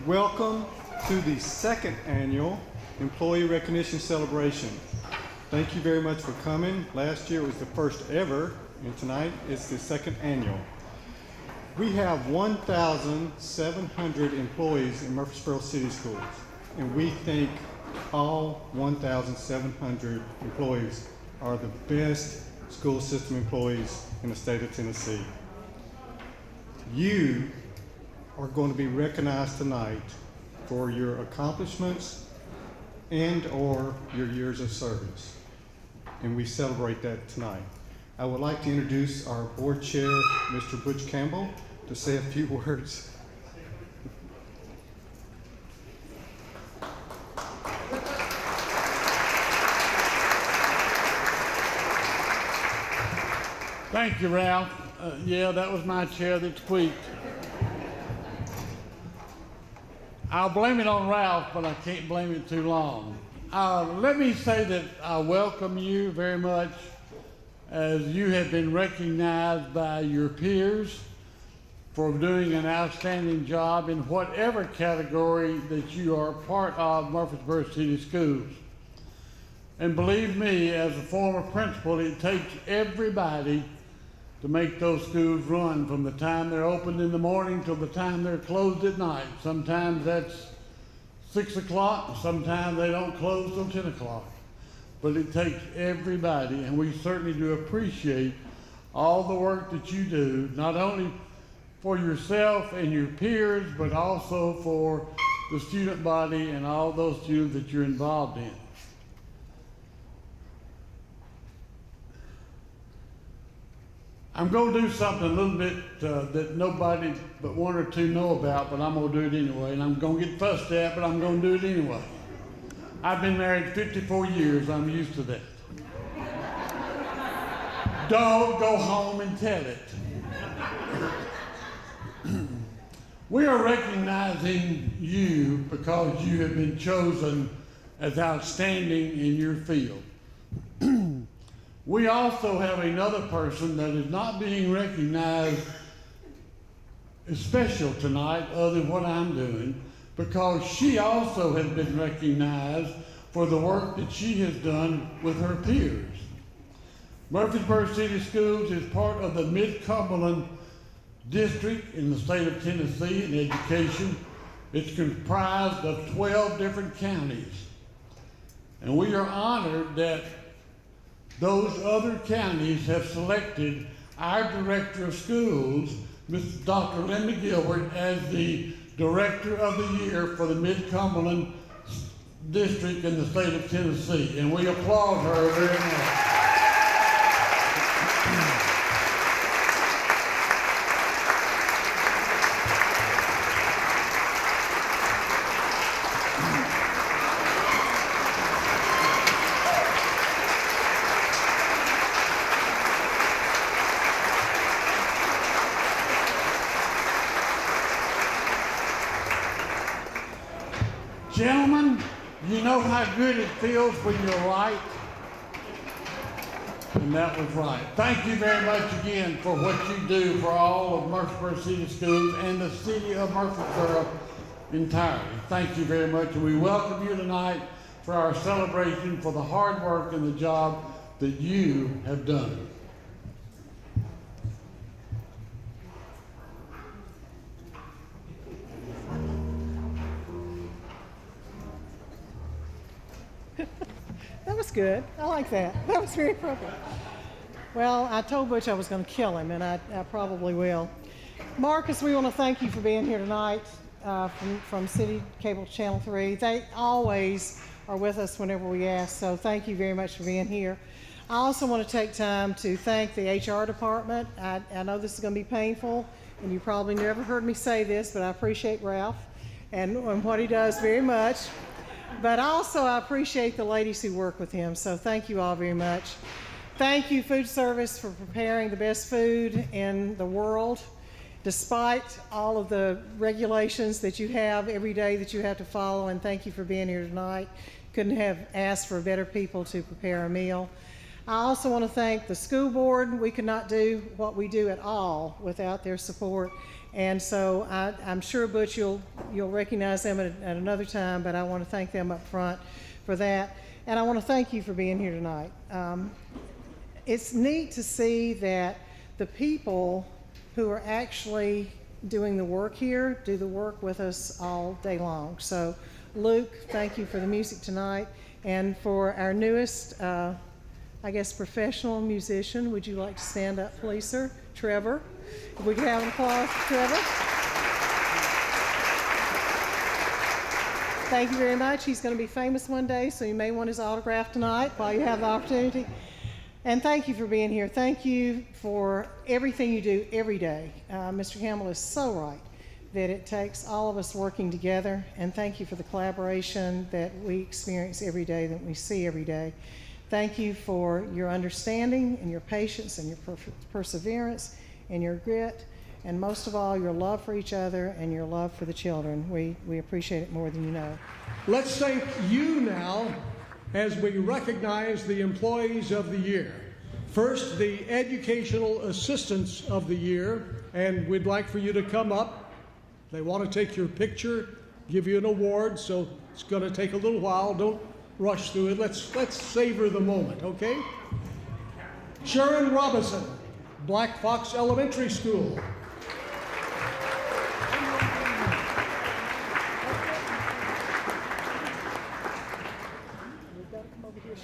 Welcome to the second annual Employee Recognition Celebration. Thank you very much for coming. Last year was the first ever, and tonight is the second annual. We have 1,700 employees in Murfreesboro City Schools, and we think all 1,700 employees are the best school system employees in the state of Tennessee. You are going to be recognized tonight for your accomplishments and or your years of service, and we celebrate that tonight. I would like to introduce our board chair, Mr. Butch Campbell, to say a few words. Thank you, Ralph. Yeah, that was my chair that squeaked. I'll blame it on Ralph, but I can't blame it too long. Let me say that I welcome you very much, as you have been recognized by your peers for doing an outstanding job in whatever category that you are part of Murfreesboro City Schools. And believe me, as a former principal, it takes everybody to make those schools run from the time they're opened in the morning till the time they're closed at night. Sometimes that's 6 o'clock, sometimes they don't close till 10 o'clock. But it takes everybody, and we certainly do appreciate all the work that you do, not only for yourself and your peers, but also for the student body and all those students that you're involved in. I'm going to do something a little bit that nobody but one or two know about, but I'm going to do it anyway, and I'm going to get fussed at, but I'm going to do it anyway. I've been married 54 years. I'm used to that. Don't go home and tell it. We are recognizing you because you have been chosen as outstanding in your field. We also have another person that is not being recognized as special tonight, other than what I'm doing, because she also has been recognized for the work that she has done with her peers. Murfreesboro City Schools is part of the Mid-Cumberland District in the state of Tennessee in education. It's comprised of 12 different counties. And we are honored that those other counties have selected our Director of Schools, Dr. Linda Gilbert, as the Director of the Year for the Mid-Cumberland District in the state of Tennessee. And we applaud her very much. Gentlemen, you know how good it feels when you're right? And that was right. Thank you very much again for what you do for all of Murfreesboro City Schools and the city of Murfreesboro entirely. Thank you very much, and we welcome you tonight for our celebration for the hard work and the job that you have done. That was good. I like that. That was very appropriate. Well, I told Butch I was going to kill him, and I probably will. Marcus, we want to thank you for being here tonight from City Cable Channel 3. They always are with us whenever we ask, so thank you very much for being here. I also want to take time to thank the HR department. I know this is going to be painful, and you probably never heard me say this, but I appreciate Ralph and what he does very much. But also I appreciate the ladies who work with him, so thank you all very much. Thank you, food service, for preparing the best food in the world, despite all of the regulations that you have every day that you have to follow, and thank you for being here tonight. Couldn't have asked for better people to prepare a meal. I also want to thank the school board. We could not do what we do at all without their support. And so I'm sure, Butch, you'll you'll recognize them at another time, but I want to thank them up front for that. And I want to thank you for being here tonight. It's neat to see that the people who are actually doing the work here do the work with us all day long. So Luke, thank you for the music tonight. And for our newest, I guess, professional musician, would you like to stand up, please, sir? Trevor. If we could have an applause for Trevor. Thank you very much. He's going to be famous one day, so you may want his autograph tonight while you have the opportunity. And thank you for being here. Thank you for everything you do every day. Mr. Campbell is so right that it takes all of us working together. And thank you for the collaboration that we experience every day, that we see every day. Thank you for your understanding and your patience and your perseverance and your grit. And most of all, your love for each other and your love for the children. We appreciate it more than you know. Let's thank you now as we recognize the Employees of the Year. First, the Educational Assistants of the Year, and we'd like for you to come up. They want to take your picture, give you an award, so it's going to take a little while. Don't rush through it. Let's savor the moment, okay? Sharon Robinson, Black Fox Elementary School.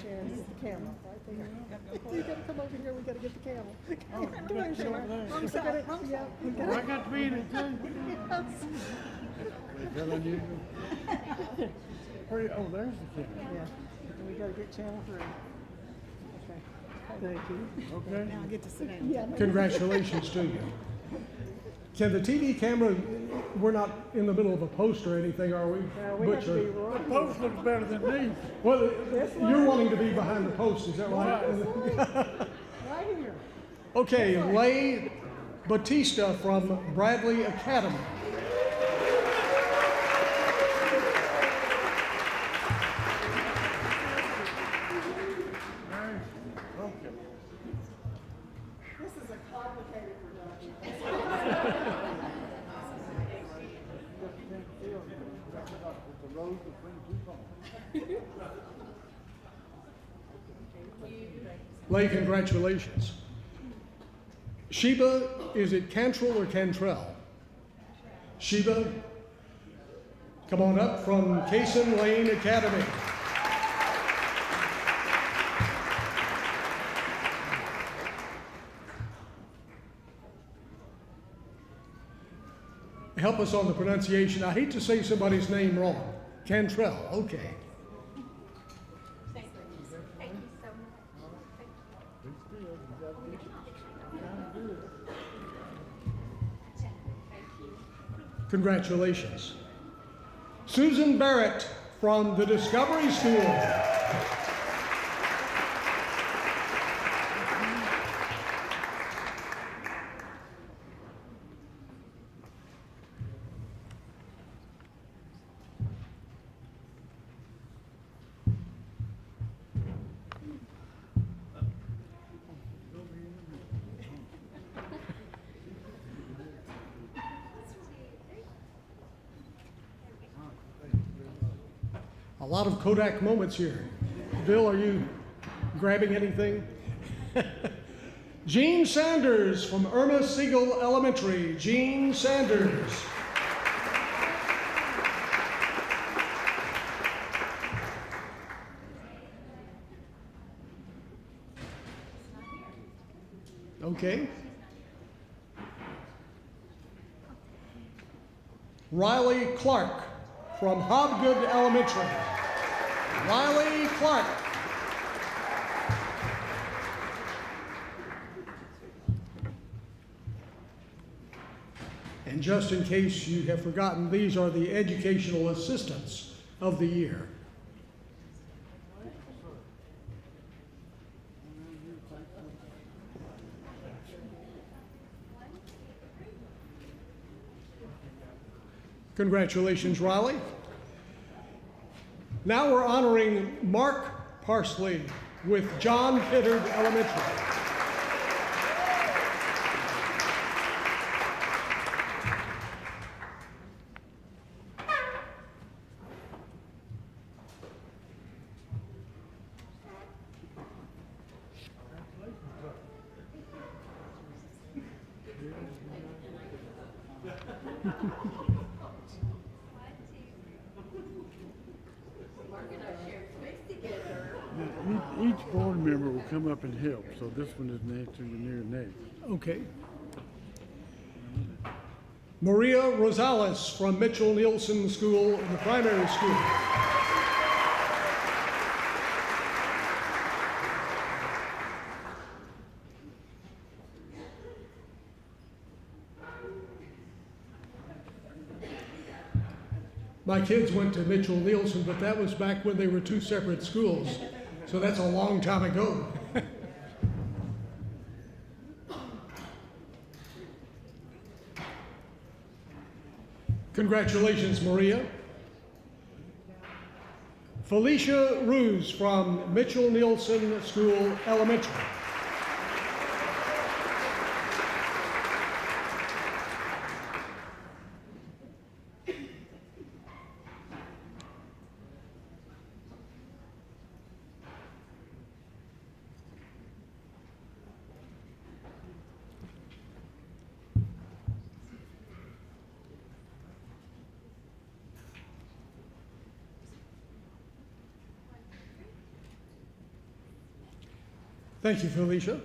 Sharon, get the camera right there. You gotta come over here, we gotta get the camera. Come on, Sharon. Wrong side, wrong side. I got to be in it too. Is that unusual? Oh, there's the camera. Yeah, we gotta get channel 3. Okay, thank you. Okay. Now I get to sit down. Yeah, Congratulations to you. Can the TV camera, we're not in the middle of a post or anything, are we? we have to be The right. post looks better than me. Well, you're wanting to be behind the post, is that right? Right here. Okay, Lay Batista from Bradley Academy. This is a complicated production. Lay, congratulations. Sheba, is it Cantrell or Cantrell? Sheba, come on up from Cason Lane Academy. Help us on the pronunciation. I hate to say somebody's name wrong. Cantrell, okay. Thank you so much. Congratulations. Susan Barrett from the Discovery School. A lot of Kodak moments here. Bill, are you grabbing anything? Gene Sanders from Irma Siegel Elementary. Gene Sanders. Okay. Riley Clark from Hobgood Elementary. Riley Clark. And just in case you have forgotten, these are the Educational Assistants of the Year. Congratulations, Riley. Now we're honoring Mark Parsley with John Pittard Elementary. Each board member will come up and help, so this one is next to your next. Okay. Maria Rosales from Mitchell Nielsen School, the primary school. My kids went to Mitchell Nielsen, but that was back when they were two separate schools. So that's a long time ago. Congratulations, Maria. Felicia Ruse from Mitchell Nielsen School Elementary. Thank you, Felicia.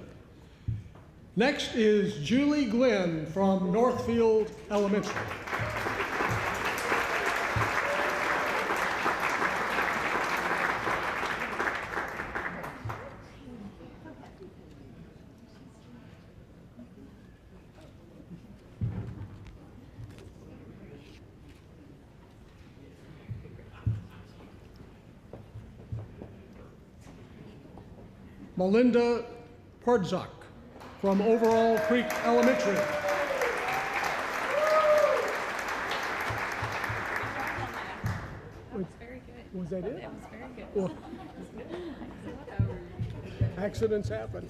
Next is Julie Glenn from Northfield Elementary. Melinda Pardzak from Overall Creek Elementary. That was very good. Was that it? That was very good. Well, accidents happen.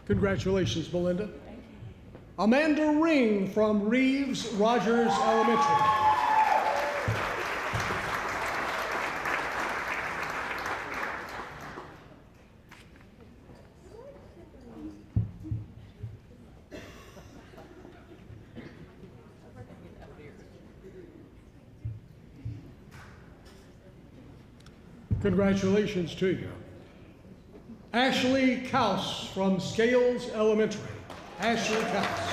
Congratulations, Melinda. Amanda Ring from Reeves Rogers Elementary. Congratulations to you. Ashley Kaus from Scales Elementary. Ashley Kaus.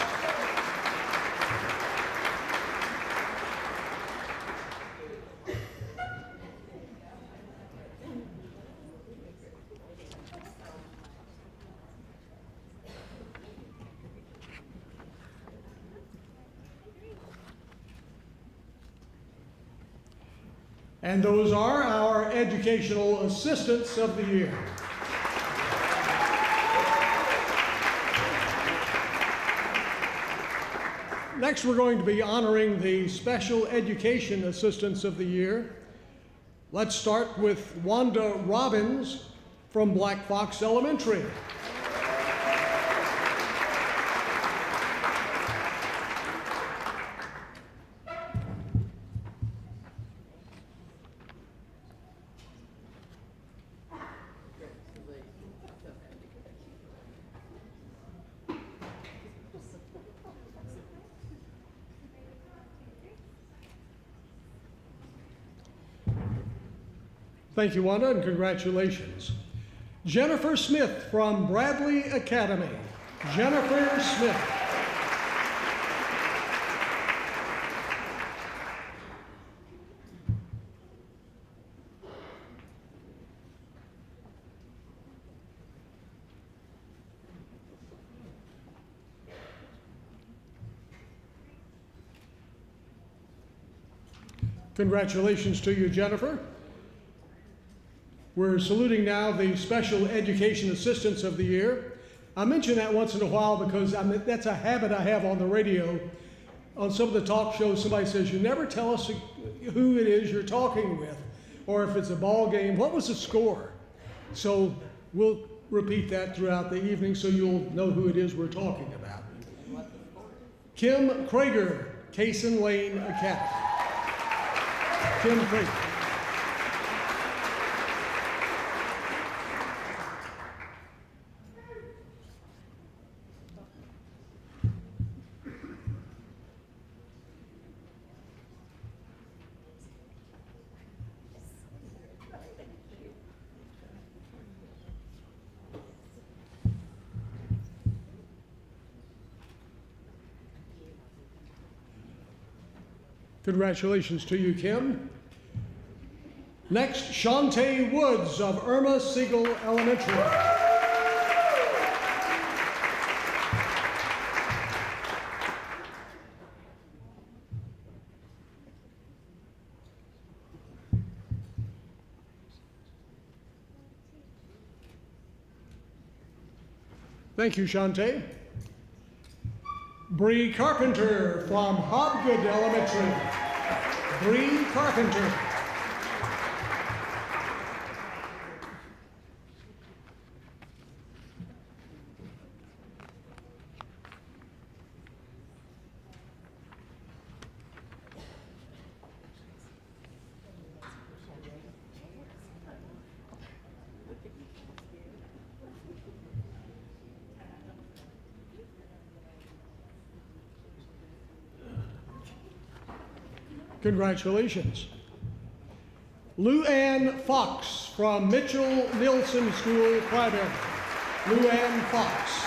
And those are our Educational Assistants of the Year. Next, we're going to be honoring the Special Education Assistants of the Year. Let's start with Wanda Robbins from Black Fox Elementary. Thank you, Wanda, and congratulations. Jennifer Smith from Bradley Academy. Jennifer Smith. Congratulations to you, Jennifer. We're saluting now the Special Education Assistants of the Year. I mention that once in a while because that's a habit I have on the radio. On some of the talk shows, somebody says, you never tell us who it is you're talking with, or if it's a ball game, what was the score? So we'll repeat that throughout the evening so you'll know who it is we're talking about. Kim Krager, Cason Lane Academy. Kim Krager. Congratulations to you, Kim. Next, Shantae Woods of Irma Siegel Elementary. Thank you, Shantae. Bree Carpenter from Hobgood Elementary. Bree Carpenter. Congratulations. Lou Ann Fox from Mitchell Nielsen School Primary. Lou Ann Fox.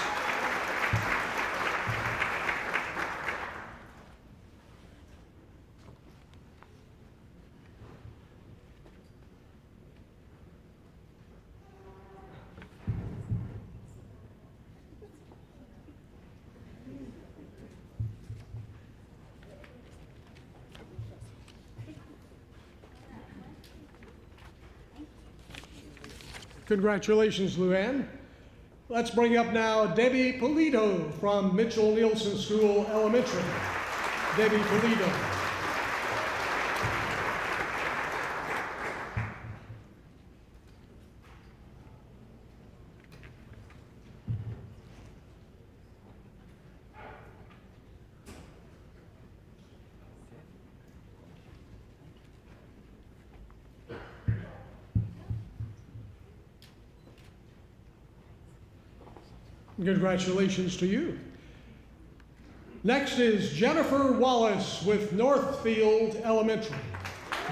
Congratulations, Luann. Let's bring up now Debbie Polito from Mitchell Nielsen School Elementary. Debbie Polito. Congratulations to you. Next is Jennifer Wallace with Northfield Elementary.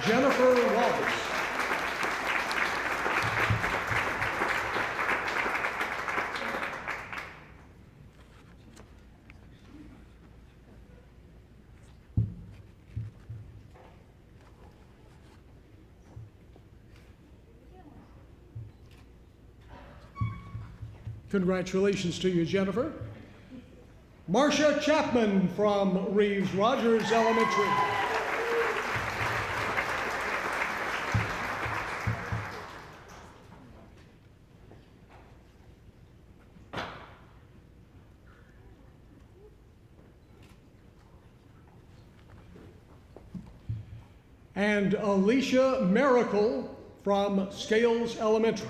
Jennifer Wallace. Congratulations to you, Jennifer. Marcia Chapman from Reeves Rogers Elementary. And Alicia Miracle from Scales Elementary.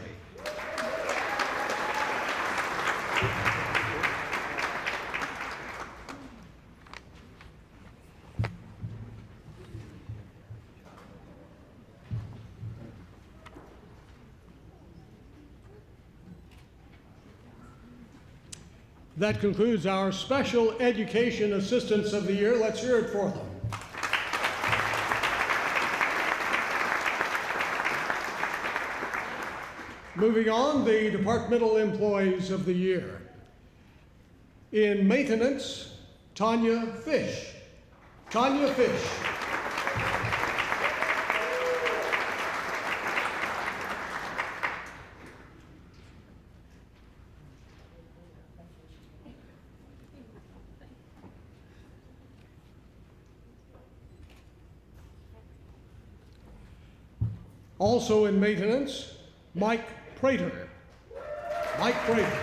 That concludes our Special Education Assistants of the Year. Let's hear it for them. Moving on, the Departmental Employees of the Year. In Maintenance, Tanya Fish. Tanya Fish. Also in Maintenance, Mike Prater. Mike Prater.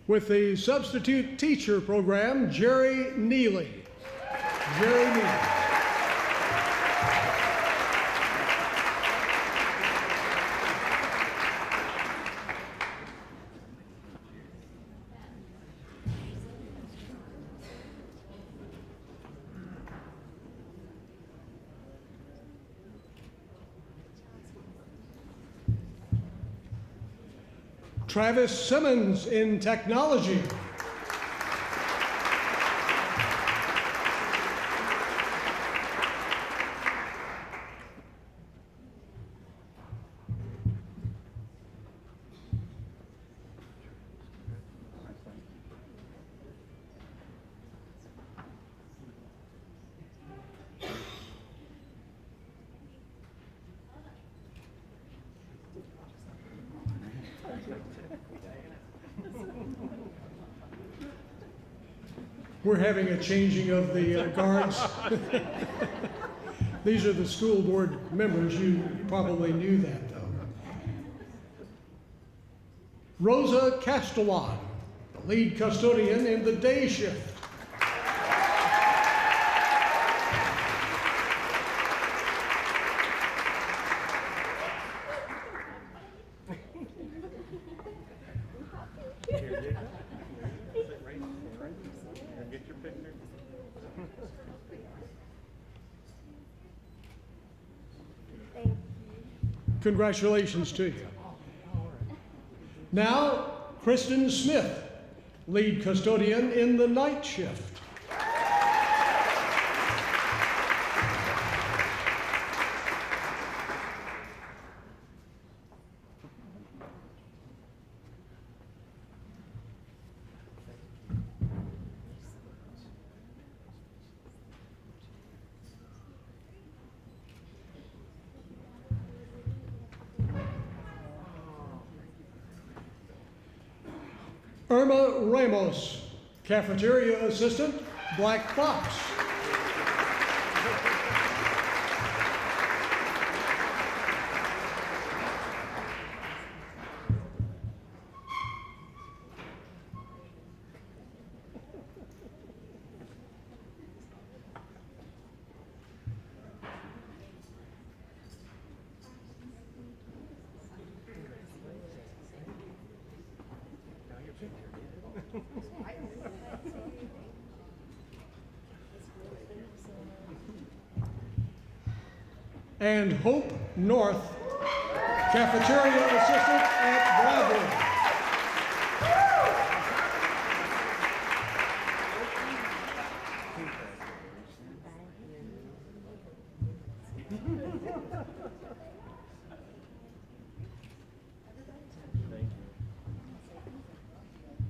With the Substitute Teacher Program, Jerry Neely. Jerry Neely. Travis Simmons in Technology. We're having a changing of the guards. These are the school board members. You probably knew that, though. Rosa Castellan, the lead custodian in the day shift. Congratulations to you. Now, Kristen Smith, lead custodian in the night shift. Irma Ramos, cafeteria assistant, Black Box. And Hope North, cafeteria assistant at Broadway.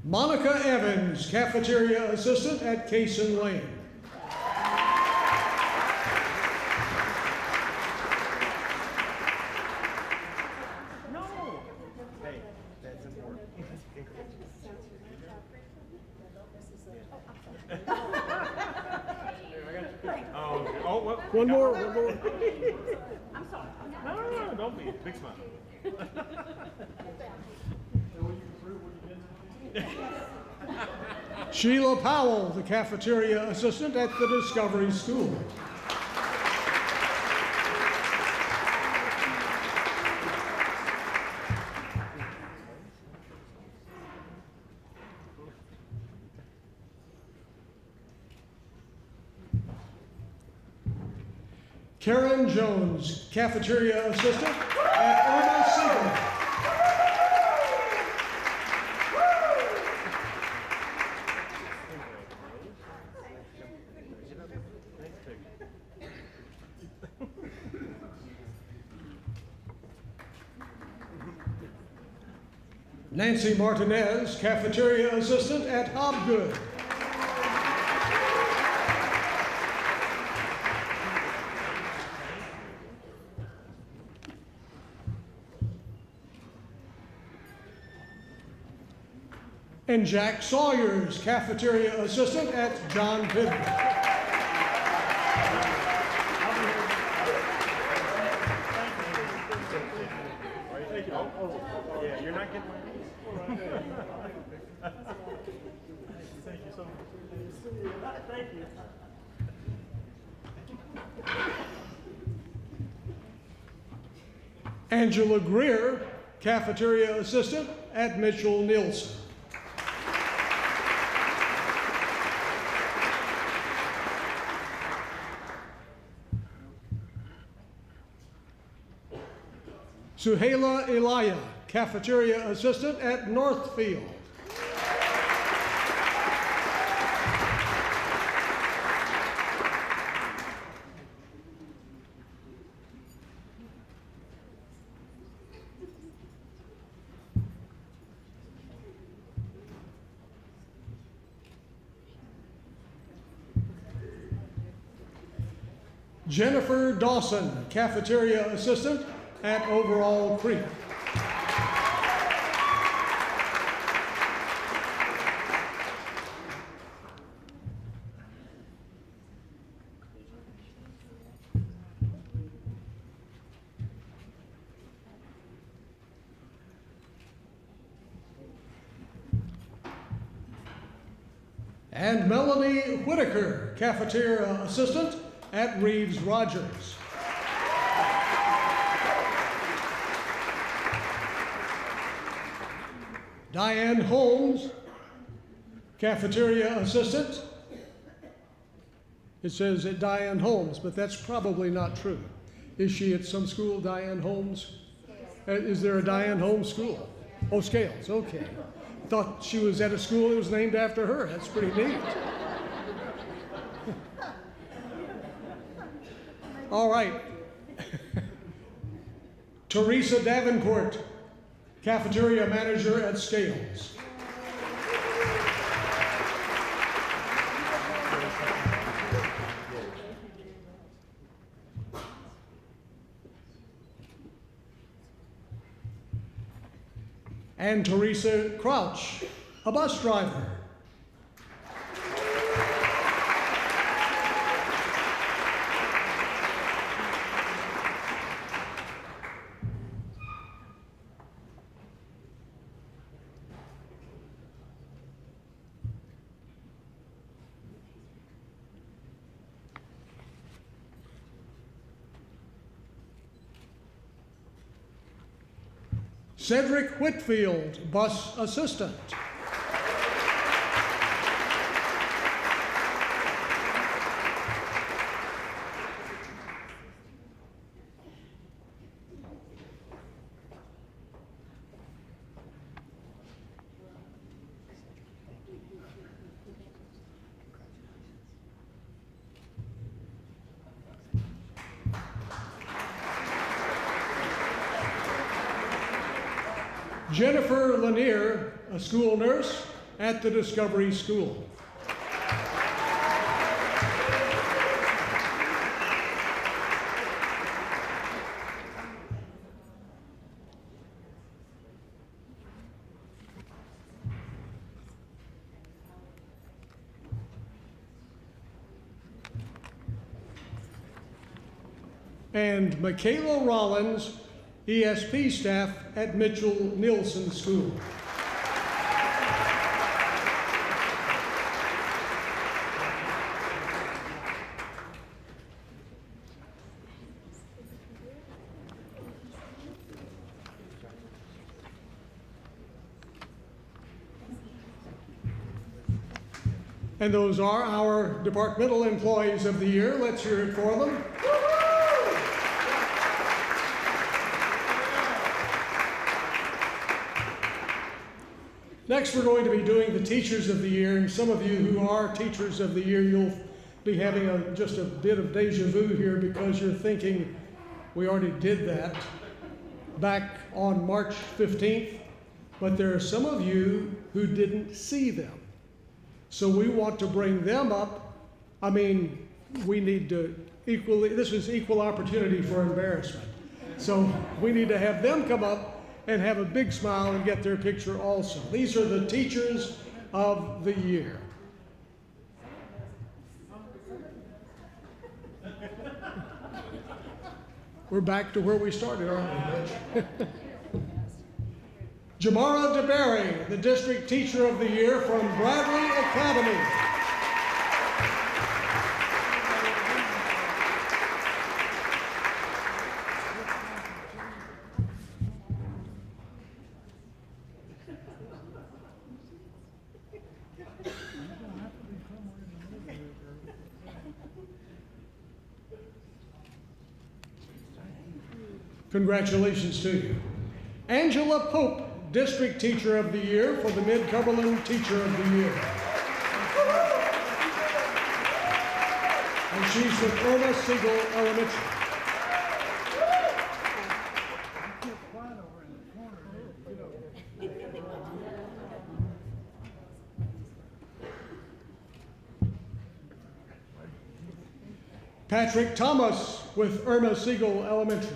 Monica Evans, cafeteria assistant at Cason Lane. One more. I'm sorry. No, don't be. Big smile. Sheila Powell, the cafeteria assistant at the Discovery School. Karen Jones, cafeteria assistant at Irma Siegel. Nancy Martinez, cafeteria assistant at Hobgood. And Jack Sawyers, cafeteria assistant at John Pidgeot. Yeah, you're not getting Thank you so much. Thank you. Angela Greer, cafeteria assistant at Mitchell Nielsen. Suhaila Elia, cafeteria assistant at Northfield. Jennifer Dawson, cafeteria assistant at Overall Creek. And Melanie Whitaker, cafeteria assistant at Reeves Rogers. Diane Holmes, cafeteria assistant. It says at Diane Holmes, but that's probably not true. Is she at some school, Diane Holmes? Is there a Diane Holmes school? Oh, Scales, okay. Thought she was at a school that was named after her. That's pretty neat. All right. Teresa Davenport, cafeteria manager at Scales. And Teresa Crouch, a bus driver. Cedric Whitfield, bus assistant. Jennifer Lanier, a school nurse at the Discovery School. And Michaela Rollins, ESP staff at Mitchell Nielsen School. And those are our departmental employees of the year. Let's hear it for them. Next, we're going to be doing the Teachers of the Year, and some of you who are Teachers of the Year, you'll be having just a bit of deja vu here because you're thinking, we already did that back on March 15th, but there are some of you who didn't see them. So we want to bring them up. I mean, we need to this is equal opportunity for embarrassment. So we need to have them come up and have a big smile and get their picture also. These are the Teachers of the Year. We're back to where we started, aren't we, Butch? Jamara DeBerry, the District Teacher of the Year from Bradley Academy. Congratulations to you. Angela Pope, District Teacher of the Year for the Mid-Cumberland Teacher of the Year. And she's with Irma Siegel Elementary. Patrick Thomas with Irma Siegel Elementary.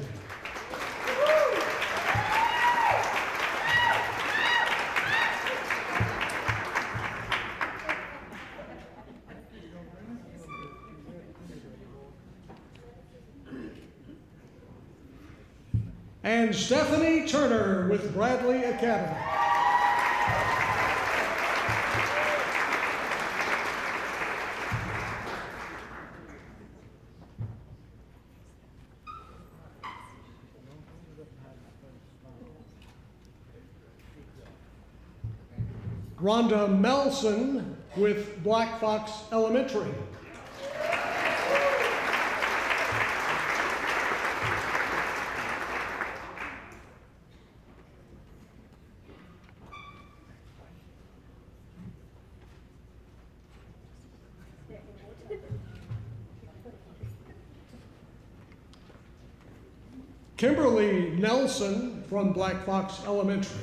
And Stephanie Turner with Bradley Academy. Rhonda Melson with Black Fox Elementary. Kimberly Nelson from Black Fox Elementary.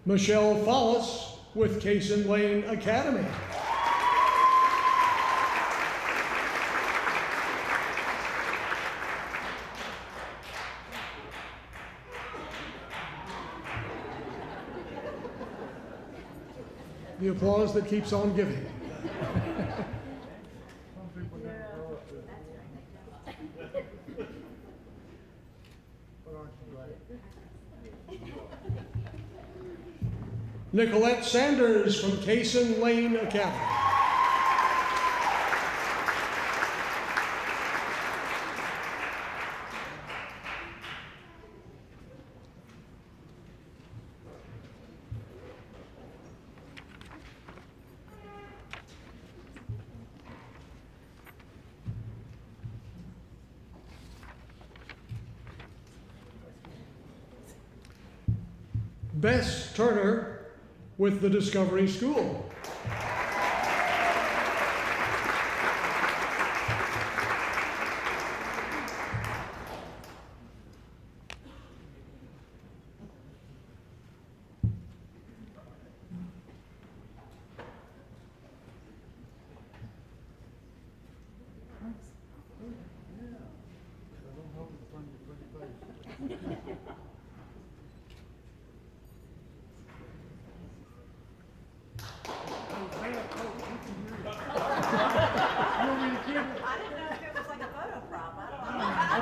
Michelle Follis with Cason Lane Academy. The applause that keeps on giving. Nicolette Sanders from Cason Lane Academy. Bess Turner with the Discovery School. I didn't know if it was like a photo prop. I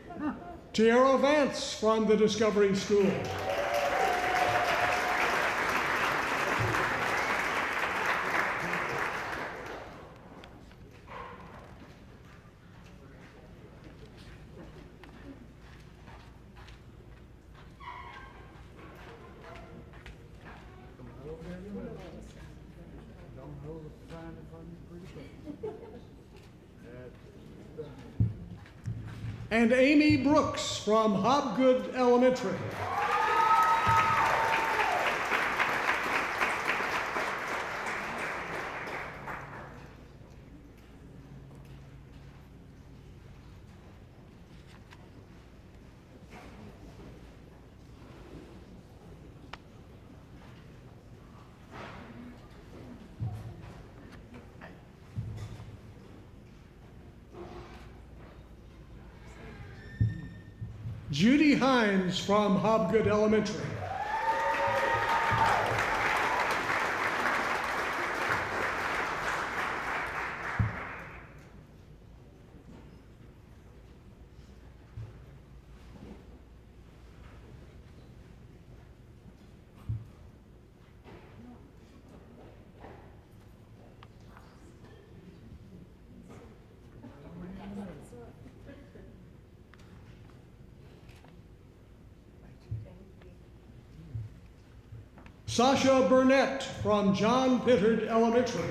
don't know. Tiara Vance from the Discovery School. And Amy Brooks from Hobgood Elementary. Judy Hines from Hobgood Elementary. Sasha Burnett from John Pittard Elementary.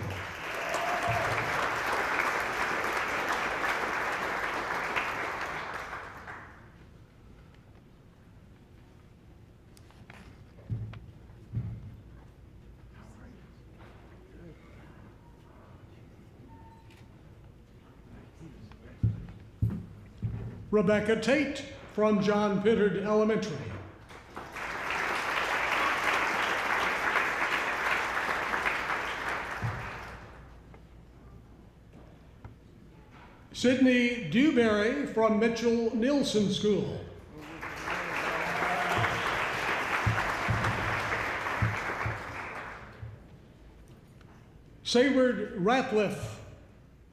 Rebecca Tate from John Pittard Elementary. Sydney Dewberry from Mitchell Nielsen School. Sayward Ratliff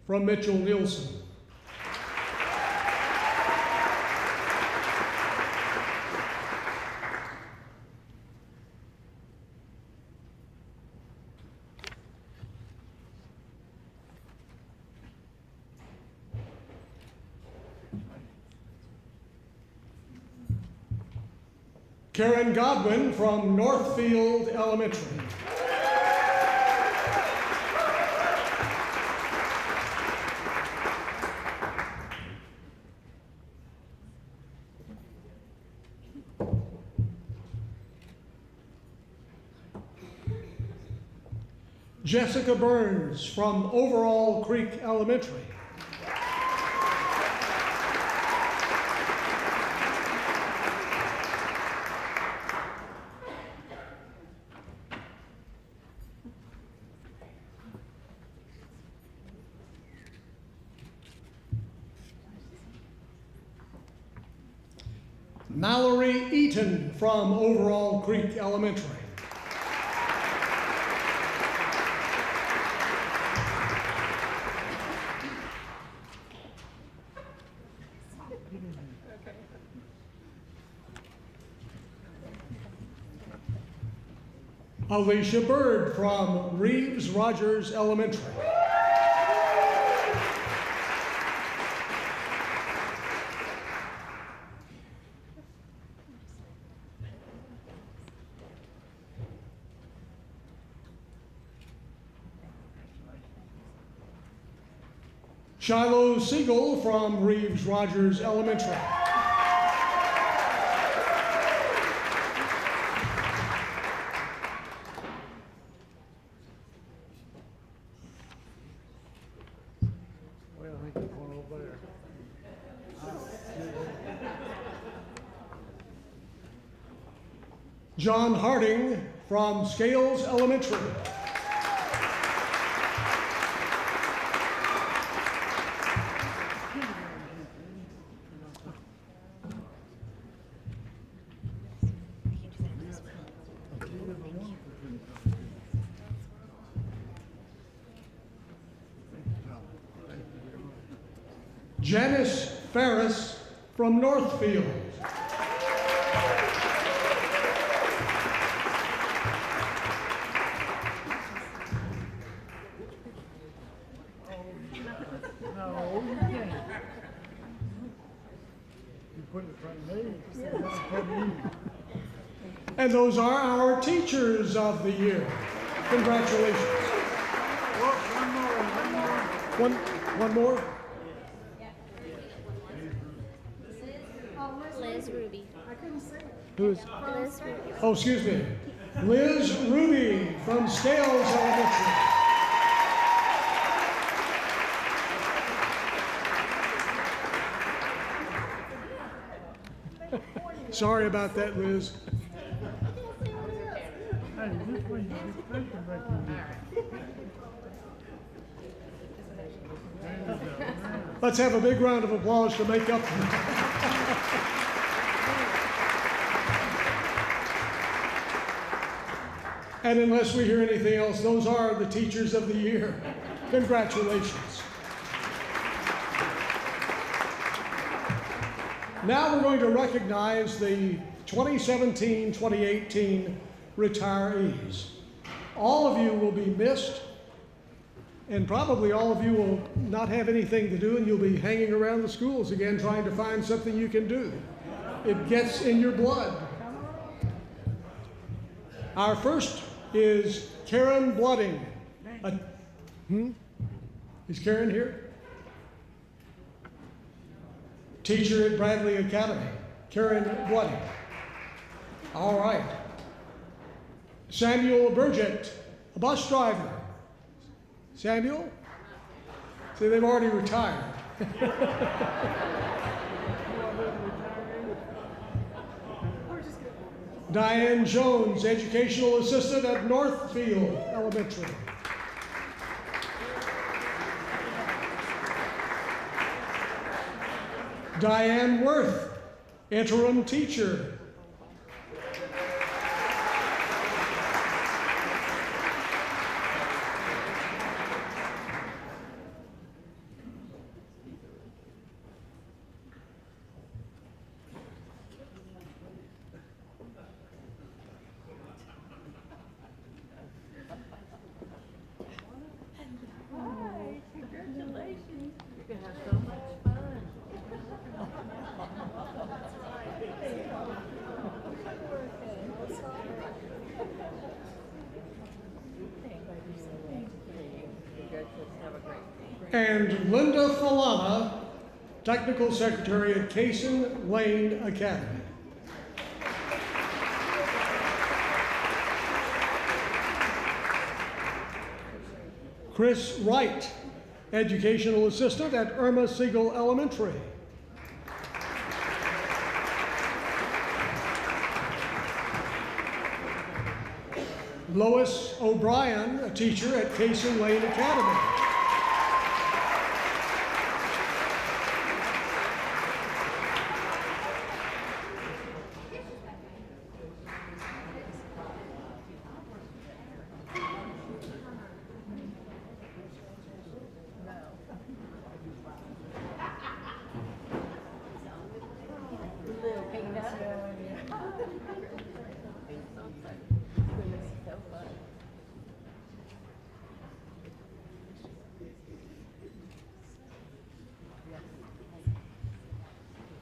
from Mitchell Nielsen. Karen Godwin from Northfield Elementary. Jessica Burns from Overall Creek Elementary. Mallory Eaton from Overall Creek Elementary. Alicia Bird from Reeves Rogers Elementary. Shiloh Siegel from Reeves Rogers Elementary. Well, I think there's one over there. John Harding from Scales Elementary. Janice Ferris from Northfield. No, you can't. You put it in front of me, instead of in front of you. And those are our teachers of the year. Congratulations. One more? Liz Ruby. Who's? Liz Ruby. Oh, excuse me. Liz Ruby from Scales Elementary. Sorry about that, Liz. Hey, this way you get picture recognition. Let's have a big round of applause to make up for it. And unless we hear anything else, those are the teachers of the year. Congratulations. Now we're going to recognize the 2017-2018 retirees. All of you will be missed, and probably all of you will not have anything to do, and you'll be hanging around the schools again trying to find something you can do. It gets in your blood. Our first is Karen Blooding. Is Karen here? Teacher at Bradley Academy, Karen Blooding. All right. Samuel Burgett, a bus driver. Samuel? See, they've already retired. Diane Jones, educational assistant at Northfield Elementary. Diane Worth, interim teacher. And Linda Falana, Technical Secretary at Cason Lane Academy. Chris Wright, Educational Assistant at Irma Siegel Elementary. Lois O'Brien, a teacher at Cason Lane Academy.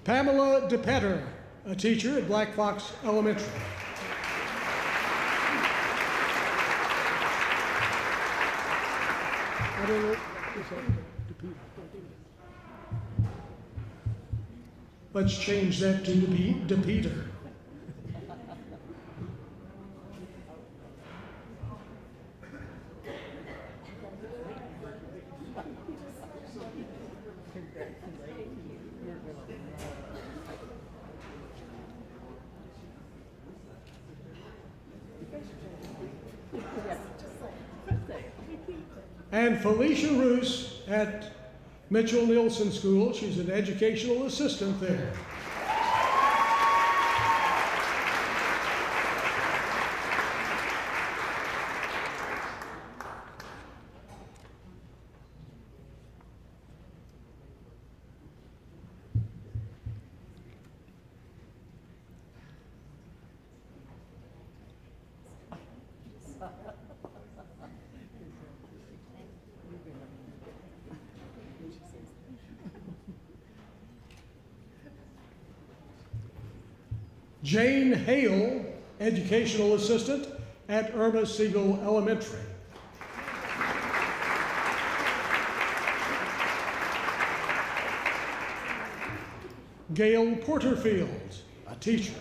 Pamela DePetter, a teacher at Black Fox Elementary. Let's change that to DePeter. And Felicia Roos at Mitchell Nielsen School. She's an educational assistant there. Jane Hale, Educational Assistant at Irma Siegel Elementary. Gail Porterfield, a teacher.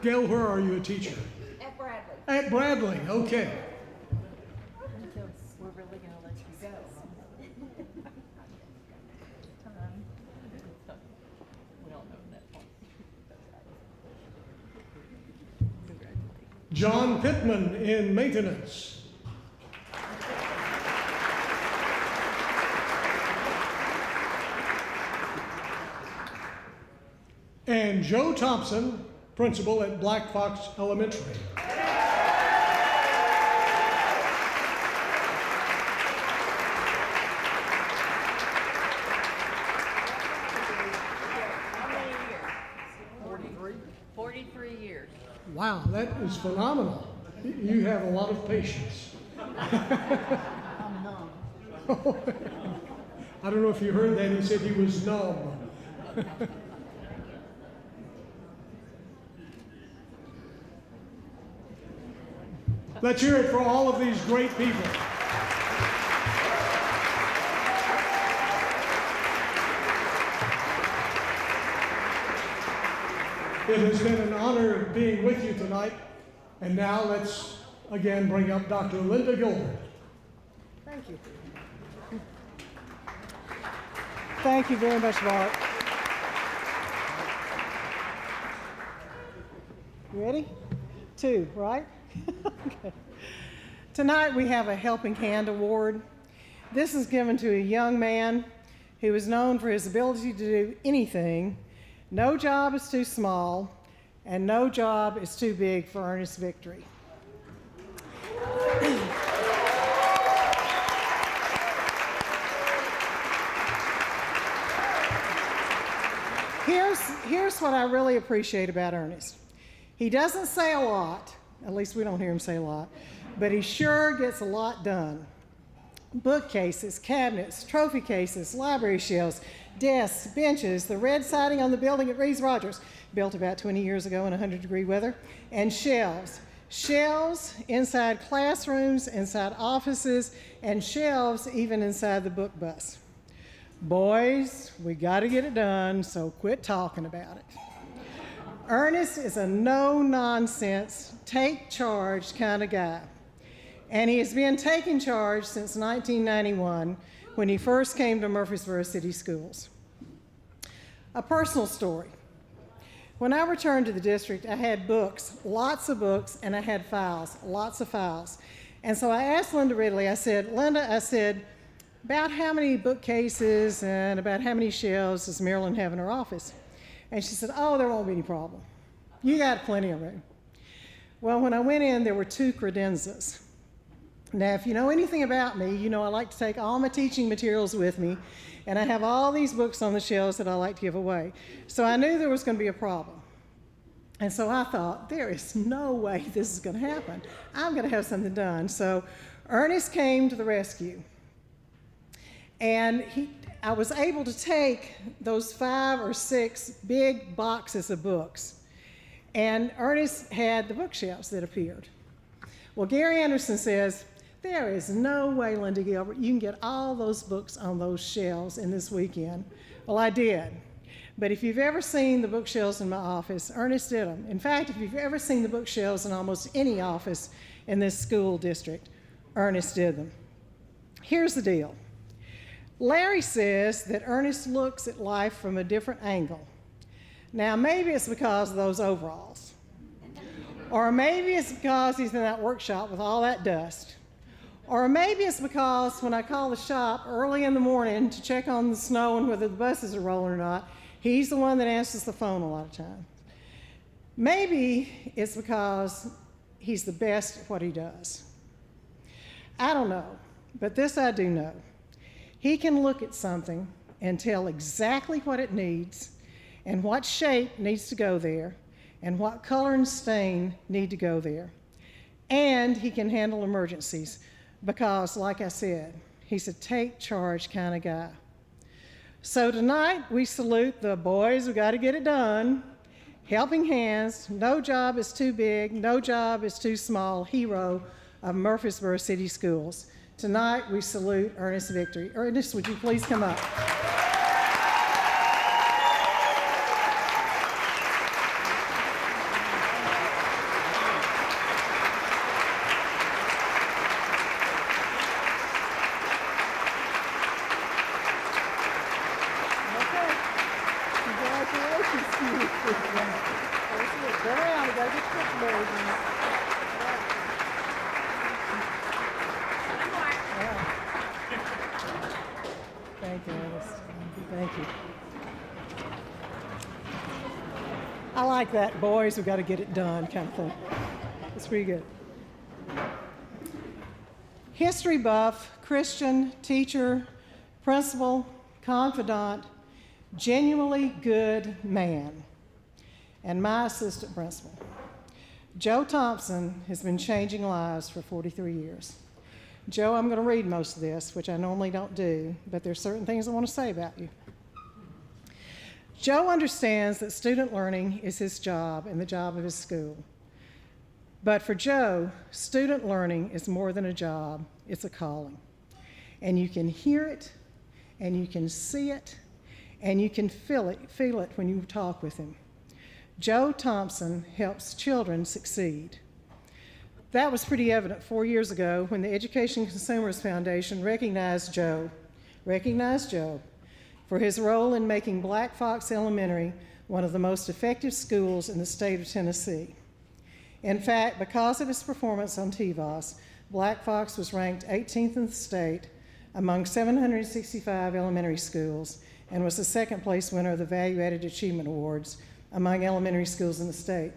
Gail, where are you a teacher? At Bradley. At Bradley, okay. We're really gonna let you go. We don't know that one. John Pittman in maintenance. And Joe Thompson, principal at Black Fox Elementary. How many years? 43. 43 years. Wow, that is phenomenal. You have a lot of patience. I don't know if you heard that. He said he was numb. Let's hear it for all of these great people. It has been an honor being with you tonight. And now let's again bring up Dr. Linda Gilbert. Thank you. Thank you very much, Bart. You ready? 2, right? Okay. Tonight we have a Helping Hand Award. This is given to a young man who is known for his ability to do anything. No job is too small, and no job is too big for Ernest Victory. Here's what I really appreciate about Ernest. He doesn't say a lot, at least we don't hear him say a lot, but he sure gets a lot done. Bookcases, cabinets, trophy cases, library shelves, desks, benches, the red siding on the building at Reeves Rogers, built about 20 years ago in 100-degree weather, and shelves. Shelves inside classrooms, inside offices, and shelves even inside the book bus. Boys, we got to get it done, so quit talking about it. Ernest is a no-nonsense, take charge kind of guy. And he has been taking charge since 1991 when he first came to Murfreesboro City Schools. A personal story. When I returned to the district, I had books, lots of books, and I had files, lots of files. And so I asked Linda Ridley, I said, about how many bookcases and about how many shelves does Marilyn have in her office? And she said, oh, there won't be any problem. You got plenty of room. Well, when I went in, there were 2 credenzas. Now, if you know anything about me, you know I like to take all my teaching materials with me, and I have all these books on the shelves that I like to give away. So I knew there was going to be a problem. And so I thought, there is no way this is going to happen. I'm going to have something done. So Ernest came to the rescue. And I was able to take those 5 or 6 big boxes of books, and Ernest had the bookshelves that appeared. Well, Gary Anderson says, there is no way, Linda Gilbert, you can get all those books on those shelves in this weekend. Well, I did. But if you've ever seen the bookshelves in my office, Ernest did them. In fact, if you've ever seen the bookshelves in almost any office in this school district, Ernest did them. Here's the deal. Larry says that Ernest looks at life from a different angle. Now, maybe it's because of those overalls. Or maybe it's because he's in that workshop with all that dust. Or maybe it's because when I call the shop early in the morning to check on the snow and whether the buses are rolling or not, he's the one that answers the phone a lot of times. Maybe it's because he's the best at what he does. I don't know, but this I do know. He can look at something and tell exactly what it needs and what shape needs to go there and what color and stain need to go there. And he can handle emergencies because, like I said, he's a take charge kind of guy. So tonight we salute the boys who got to get it done, helping hands, no job is too big, no job is too small, hero of Murfreesboro City Schools. Tonight we salute Ernest Victory. Ernest, would you please come up? Thank you, Ernest. Thank you. I like that, boys, we've got to get it done kind of thing. It's pretty good. History buff, Christian, teacher, principal, confidant, genuinely good man, and my assistant principal. Joe Thompson has been changing lives for 43 years. Joe, I'm going to read most of this, which I normally don't do, but there's certain things I want to say about you. Joe understands that student learning is his job and the job of his school. But for Joe, student learning is more than a job, it's a calling. And you can hear it, and you can see it, and you can feel it when you talk with him. Joe Thompson helps children succeed. That was pretty evident 4 years ago when the Education Consumers Foundation recognized Joe for his role in making Black Fox Elementary one of the most effective schools in the state of Tennessee. In fact, because of his performance on TVOS, Black Fox was ranked 18th in the state among 765 elementary schools and was the second place winner of the Value Added Achievement Awards among elementary schools in the state.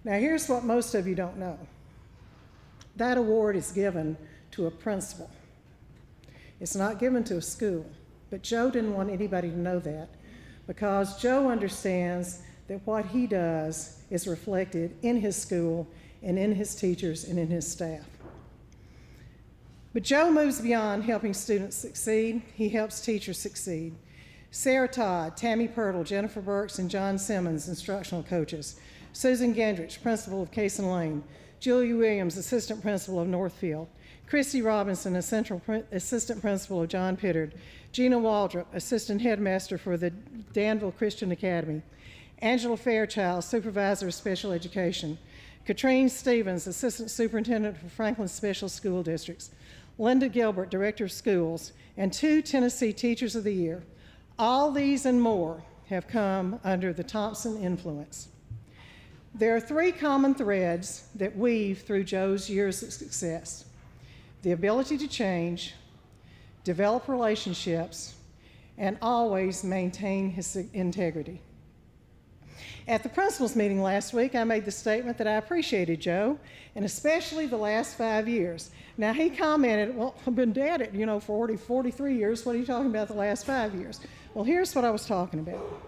Now here's what most of you don't know. That award is given to a principal. It's not given to a school, but Joe didn't want anybody to know that because Joe understands that what he does is reflected in his school and in his teachers and in his staff. But Joe moves beyond helping students succeed. He helps teachers succeed. Sarah Todd, Tammy Pirtle, Jennifer Burks, and John Simmons, instructional coaches. Susan Gendrich, principal of Cason Lane. Julia Williams, assistant principal of Northfield. Christy Robinson, assistant principal of John Pittard. Gina Waldrop, assistant headmaster for the Danville Christian Academy. Angela Fairchild, supervisor of special education. Katrine Stevens, assistant superintendent for Franklin Special School Districts. Linda Gilbert, director of schools, and 2 Tennessee Teachers of the Year. All these and more have come under the Thompson influence. There are 3 common threads that weave through Joe's years of success: the ability to change, develop relationships, and always maintain his integrity. At the principals meeting last week, I made the statement that I appreciated Joe, and especially the last 5 years. Now, he commented, well, I've been at it, 40, 43 years. What are you talking about the last 5 years? Well, here's what I was talking about.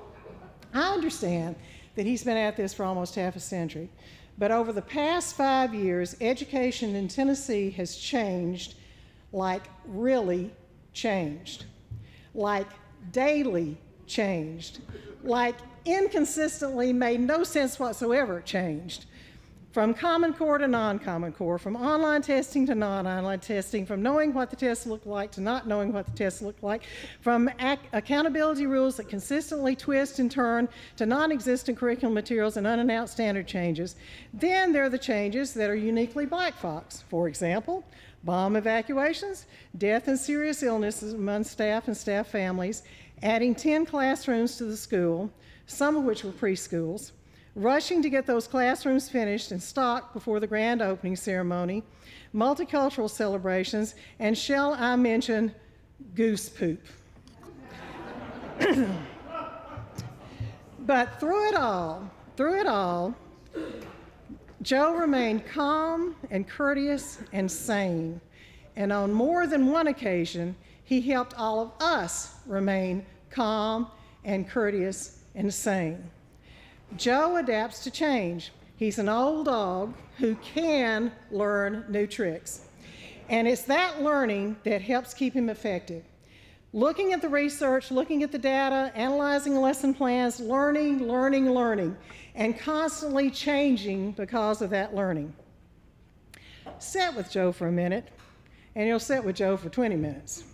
I understand that he's been at this for almost half a century, but over the past 5 years, education in Tennessee has changed, like really changed, like daily changed, like inconsistently made no sense whatsoever changed. From Common Core to non-Common Core, from online testing to non-online testing, from knowing what the tests look like to not knowing what the tests look like, from accountability rules that consistently twist and turn to non-existent curriculum materials and unannounced standard changes. Then there are the changes that are uniquely Black Fox. For example, bomb evacuations, death and serious illnesses among staff and staff families, adding 10 classrooms to the school, some of which were preschools, rushing to get those classrooms finished and stocked before the grand opening ceremony, multicultural celebrations, and shall I mention goose poop. But through it all, Joe remained calm and courteous and sane. And on more than one occasion, he helped all of us remain calm and courteous and sane. Joe adapts to change. He's an old dog who can learn new tricks. And it's that learning that helps keep him effective. Looking at the research, looking at the data, analyzing lesson plans, learning, and constantly changing because of that learning. Sit with Joe for a minute, and you'll sit with Joe for 20 minutes.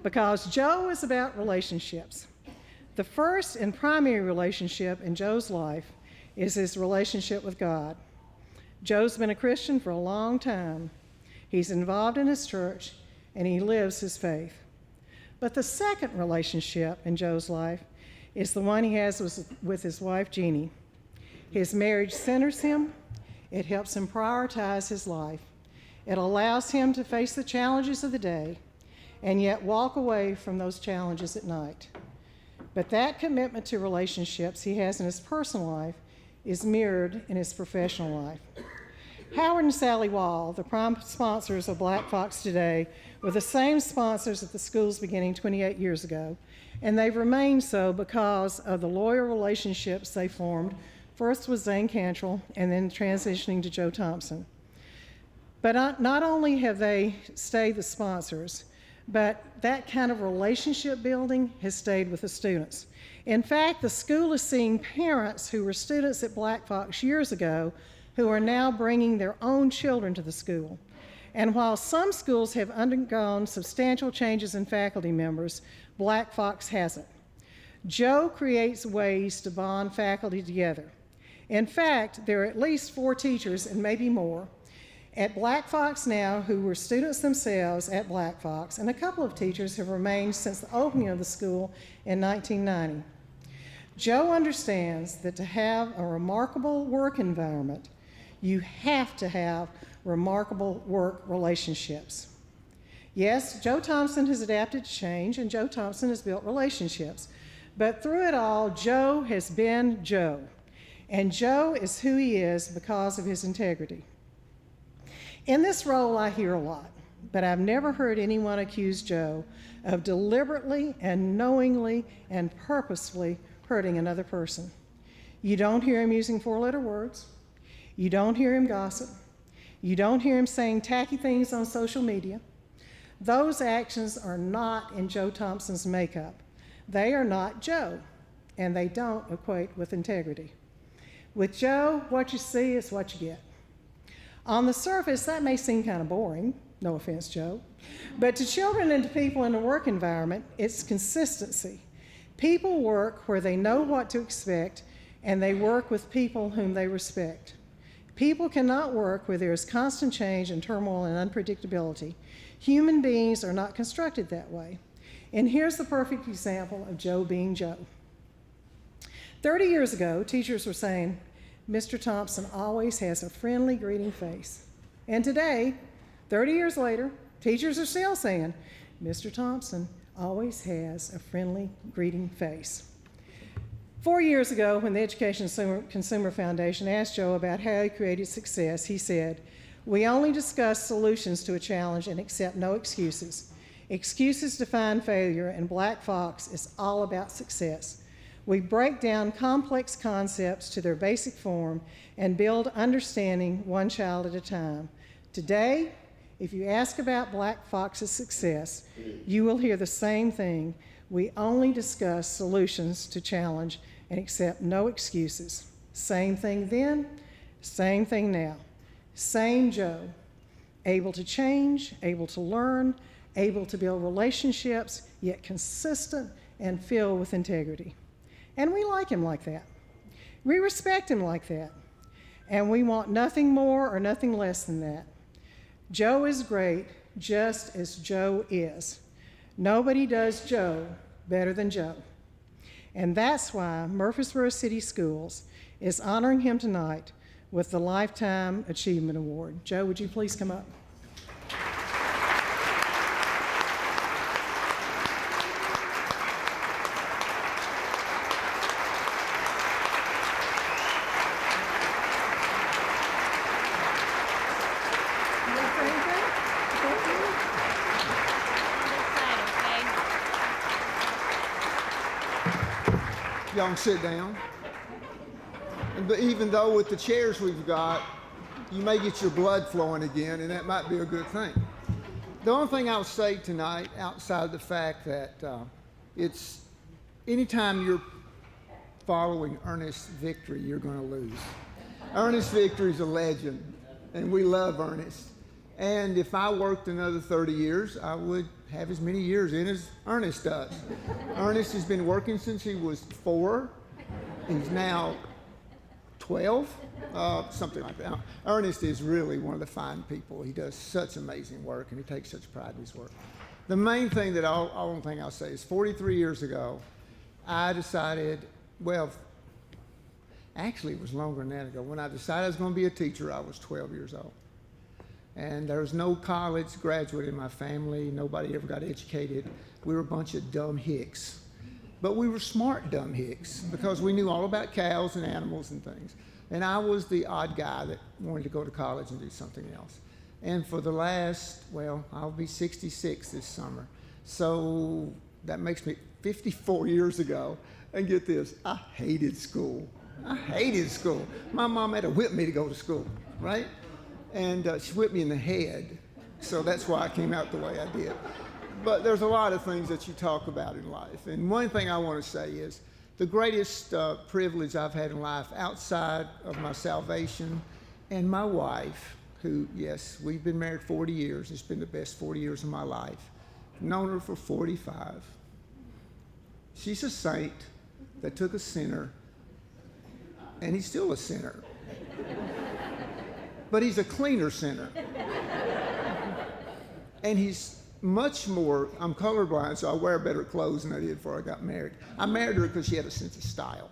Because Joe is about relationships. The first and primary relationship in Joe's life is his relationship with God. Joe's been a Christian for a long time. He's involved in his church, and he lives his faith. But the second relationship in Joe's life is the one he has with his wife, Jeannie. His marriage centers him. It helps him prioritize his life. It allows him to face the challenges of the day and yet walk away from those challenges at night. But that commitment to relationships he has in his personal life is mirrored in his professional life. Howard and Sally Wall, the prime sponsors of Black Fox today, were the same sponsors at the schools beginning 28 years ago, and they've remained so because of the loyal relationships they formed, first with Zane Cantrell and then transitioning to Joe Thompson. But not only have they stayed the sponsors, but that kind of relationship building has stayed with the students. In fact, the school is seeing parents who were students at Black Fox years ago who are now bringing their own children to the school. And while some schools have undergone substantial changes in faculty members, Black Fox hasn't. Joe creates ways to bond faculty together. In fact, there are at least 4 teachers, and maybe more, at Black Fox now who were students themselves at Black Fox, and a couple of teachers have remained since the opening of the school in 1990. Joe understands that to have a remarkable work environment, you have to have remarkable work relationships. Yes, Joe Thompson has adapted to change, and Joe Thompson has built relationships. But through it all, Joe has been Joe. And Joe is who he is because of his integrity. In this role, I hear a lot, but I've never heard anyone accuse Joe of deliberately and knowingly and purposefully hurting another person. You don't hear him using 4-letter words. You don't hear him gossip. You don't hear him saying tacky things on social media. Those actions are not in Joe Thompson's makeup, They are not Joe, and they don't equate with integrity. With Joe, what you see is what you get. On the surface, that may seem kind of boring, no offense, Joe, but to children and to people in the work environment, it's consistency. People work where they know what to expect, and they work with people whom they respect. People cannot work where there is constant change and turmoil and unpredictability. Human beings are not constructed that way. And here's the perfect example of Joe being Joe. 30 years ago, teachers were saying, Mr. Thompson always has a friendly greeting face. And today, 30 years later, teachers are still saying, Mr. Thompson always has a friendly greeting face. 4 years ago, when the Education Consumer Foundation asked Joe about how he created success, he said, "We only discuss solutions to a challenge and accept no excuses. Excuses define failure, and Black Fox is all about success. We break down complex concepts to their basic form and build understanding one child at a time. Today, if you ask about Black Fox's success, you will hear the same thing. We only discuss solutions to challenge and accept no excuses. Same thing then, same thing now. Same Joe, able to change, able to learn, able to build relationships, yet consistent and filled with integrity." And we like him like that. We respect him like that. And we want nothing more or nothing less than that. Joe is great just as Joe is. Nobody does Joe better than Joe. And that's why Murfreesboro City Schools is honoring him tonight with the Lifetime Achievement Award. Joe, would you please come up? Y'all can sit down. But even though with the chairs we've got, you may get your blood flowing again, and that might be a good thing. The only thing I'll say tonight, outside the fact that it's anytime you're following Ernest Victory, you're going to lose. Ernest Victory is a legend, and we love Ernest. And if I worked another 30 years, I would have as many years in as Ernest does. Ernest has been working since he was 4. He's now 12, something like that. Ernest is really one of the fine people. He does such amazing work, and he takes such pride in his work. The main thing that only thing I'll say is 43 years ago, I decided, well, actually it was longer than that ago. When I decided I was going to be a teacher, I was 12 years old. And there was no college graduate in my family. Nobody ever got educated. We were a bunch of dumb hicks. But we were smart dumb hicks because we knew all about cows and animals and things. And I was the odd guy that wanted to go to college and do something else. And for the last, well, I'll be 66 this summer. So that makes me 54 years ago. And get this, I hated school. I hated school. My mom had to whip me to go to school, right? And she whipped me in the head, so that's why I came out the way I did. But there's a lot of things that you talk about in life. And one thing I want to say is the greatest privilege I've had in life outside of my salvation and my wife, who, yes, we've been married 40 years. It's been the best 40 years of my life. Known her for 45. She's a saint that took a sinner, and he's still a sinner. But he's a cleaner sinner. And he's much more, I'm colorblind, so I wear better clothes than I did before I got married. I married her because she had a sense of style.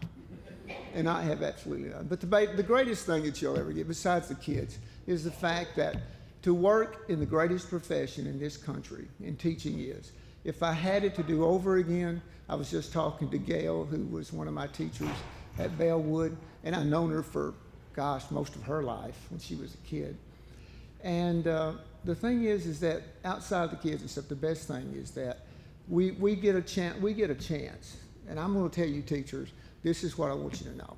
And I have absolutely none. But the greatest thing that you'll ever get, besides the kids, is the fact that to work in the greatest profession in this country, in teaching is, if I had it to do over again, I was just talking to Gail, who was one of my teachers at Bellwood, and I've known her for most of her life when she was a kid. And the thing is that outside of the kids and stuff, the best thing is that we get a chance. And I'm going to tell you, teachers, this is what I want you to know.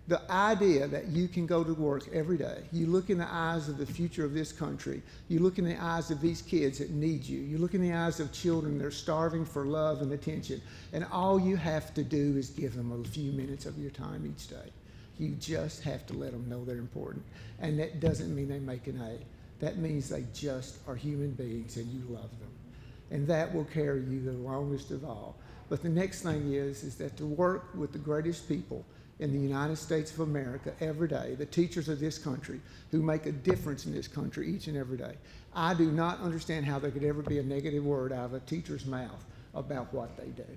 The idea that you can go to work every day, you look in the eyes of the future of this country, you look in the eyes of these kids that need you, you look in the eyes of children that are starving for love and attention, and all you have to do is give them a few minutes of your time each day. You just have to let them know they're important. And that doesn't mean they make an A. That means they just are human beings and you love them. And that will carry you the longest of all. But the next thing is that to work with the greatest people in the United States of America every day, the teachers of this country who make a difference in this country each and every day. I do not understand how there could ever be a negative word out of a teacher's mouth about what they do.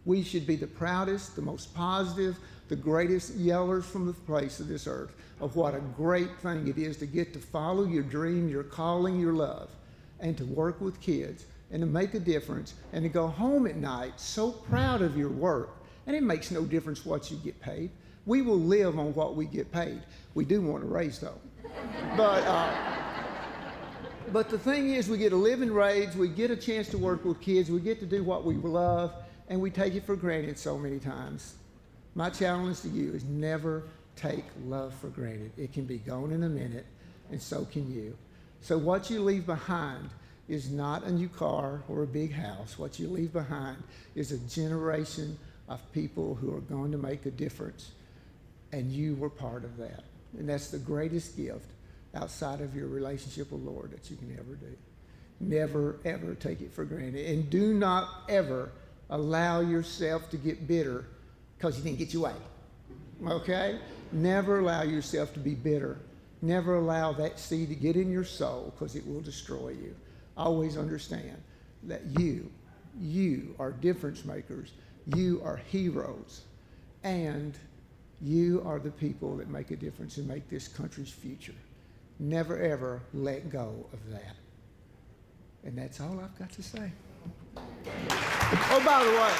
We should be the proudest, the most positive, the greatest yellers from the face of this earth of what a great thing it is to get to follow your dream, your calling, your love, and to work with kids and to make a difference and to go home at night so proud of your work. And it makes no difference what you get paid. We will live on what we get paid. We do want a raise though. But the thing is, we get a living wage, we get a chance to work with kids, we get to do what we love, and we take it for granted so many times. My challenge to you is never take love for granted. It can be gone in a minute, and so can you. So what you leave behind is not a new car or a big house. What you leave behind is a generation of people who are going to make a difference, and you were part of that. And that's the greatest gift outside of your relationship with the Lord that you can ever do. Never, ever take it for granted. And do not ever allow yourself to get bitter because you didn't get your way. Okay? Never allow yourself to be bitter. Never allow that seed to get in your soul because it will destroy you. Always understand that you are difference makers. You are heroes. And you are the people that make a difference and make this country's future. Never, ever let go of that. And that's all I've got to say. Oh, by the way,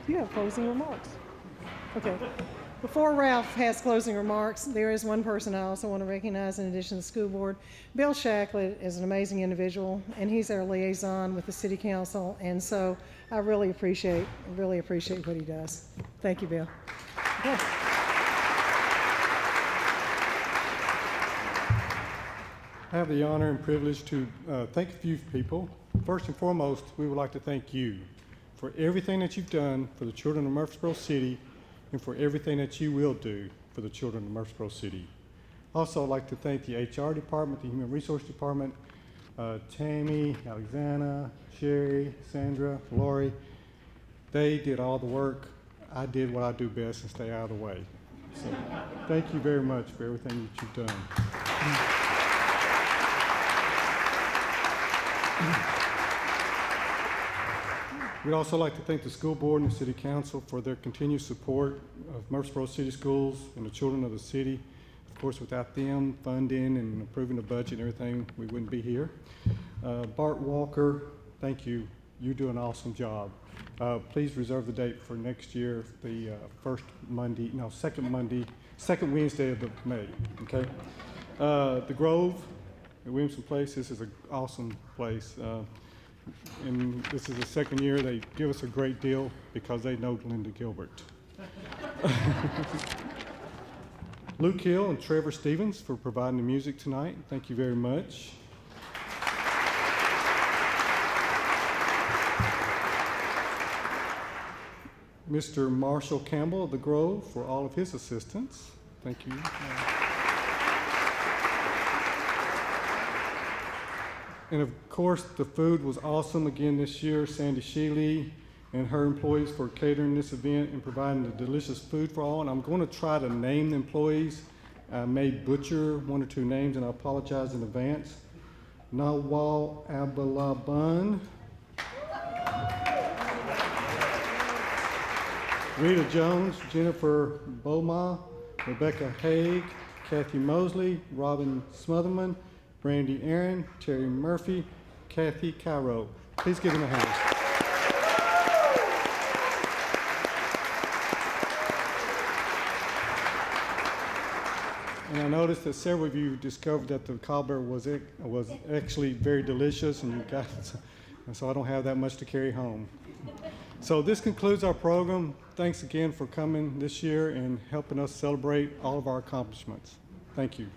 you have closing remarks. Okay. Before Ralph has closing remarks, there is one person I also want to recognize in addition to the school board. Bill Shacklett is an amazing individual, and he's our liaison with the city council, and so I really appreciate what he does. Thank you, Bill. Okay. I have the honor and privilege to thank a few people. First and foremost, we would like to thank you for everything that you've done for the children of Murfreesboro City and for everything that you will do for the children of Murfreesboro City. Also, I'd like to thank the HR department, the Human Resource Department, Tammy, Alexandra, Sherry, Sandra, Lori. They did all the work. I did what I do best and stay out of the way. So thank you very much for everything that you've done. We'd also like to thank the school board and the city council for their continued support of Murfreesboro City Schools and the children of the city. Of course, without them funding and approving the budget and everything, we wouldn't be here. Bart Walker, thank you. You do an awesome job. Please reserve the date for next year, the second Wednesday of May, okay? The Grove at Williamson Place, this is an awesome place. And this is the second year they give us a great deal because they know Linda Gilbert. Luke Hill and Trevor Stevens for providing the music tonight. Thank you very much. Mr. Marshall Campbell of the Grove for all of his assistance. Thank you. And of course, the food was awesome again this year. Sandy Shealy and her employees for catering this event and providing the delicious food for all. And I'm going to try to name the employees. I may butcher one or two names, and I apologize in advance. Nawal Abdullah, Rita Jones, Jennifer Boma, Rebecca Haig, Kathy Mosley, Robin Smotherman, Brandy Aaron, Terry Murphy, Kathy Cairo. Please give them a hand. And I noticed that several of you discovered that the cobbler was actually very delicious, and you got it. And so I don't have that much to carry home. So this concludes our program. Thanks again for coming this year and helping us celebrate all of our accomplishments. Thank you.